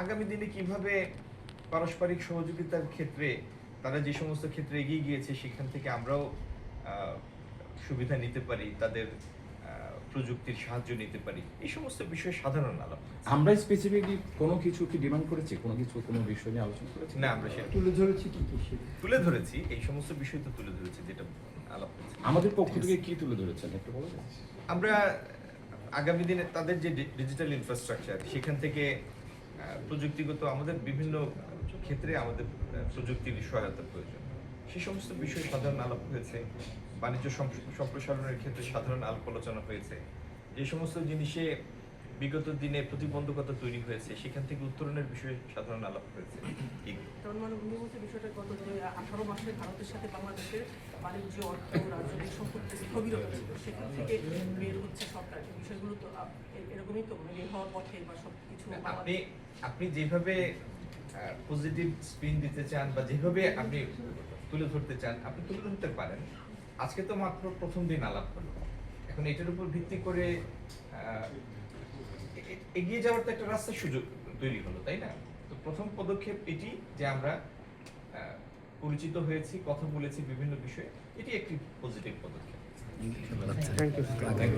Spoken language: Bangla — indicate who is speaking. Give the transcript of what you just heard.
Speaker 1: আগামী দিনে কিভাবে পারস্পরিক সহযোগিতার ক্ষেত্রে তারা যে সমস্ত ক্ষেত্রে এগিয়ে গিয়েছে সেখান থেকে আমরাও সুবিধা নিতে পারি, তাদের প্রযুক্তির সাহায্য নিতে পারি, এই সমস্ত বিষয়ে সাধারণ আলাপ।
Speaker 2: আমরা স্পেসিফিকলি কোনো কিছু কি ডিমান্ড করেছি, কোনো কিছু কোনো বিষয় নিয়ে আলোচনা করেছি
Speaker 1: না, আমরা সেটা
Speaker 3: তুলে ধরেছি
Speaker 1: তুলে ধরেছি, এই সমস্ত বিষয় তো তুলে ধরেছি যেটা আলাপ হয়েছে।
Speaker 2: আমাদের পক্ষ থেকে কি তুলে ধরেছেন একটু বলা যায়?
Speaker 1: আমরা আগামী দিনে তাদের যে ডিজিটাল ইনফ্রাস্ট্রাকচার সেখান থেকে প্রযুক্তিগত আমাদের বিভিন্ন ক্ষেত্রে আমাদের প্রযুক্তির সহায়তা প্রয়োজন, সেই সমস্ত বিষয়ে সাধারণ আলাপ হয়েছে। বাণিজ্য সম্প্রসারণের ক্ষেত্রে সাধারণ আলাপ আলোচনা হয়েছে। যে সমস্ত জিনিসে বিগত দিনে প্রতিবন্ধকতা তৈরি হয়েছে সেখান থেকে উত্তরণের বিষয়ে সাধারণ আলাপ হয়েছে।
Speaker 4: বিষয়টা গত 18 মাসে ভারতের সাথে বাংলাদেশের বাণিজ্য, অর্থ, রাজনৈতিক সম্পর্ক স্থবিরতা ছিল, সেখান থেকে বের হচ্ছে সরকার। বিষয়গুলো তো এরকমই তো বের হওয়ার পথে বা সবকিছু
Speaker 1: আপনি যেভাবে পজিটিভ স্পিন দিতে চান বা যেভাবে আপনি তুলে ধরতে চান আপনি তুলে ধরতে পারেন। আজকে তো মাত্র প্রথম দিন আলাপ হলো, এখন এটার উপর ভিত্তি করে এগিয়ে যাওয়ার তো একটা রাস্তার সুযোগ তৈরি হলো, তাই না? তো প্রথম পদক্ষেপ এটি যে আমরা পরিচিত হয়েছি, কথা বলেছি বিভিন্ন বিষয়ে, এটি একটি পজিটিভ পদক্ষেপ।
Speaker 3: Thank you.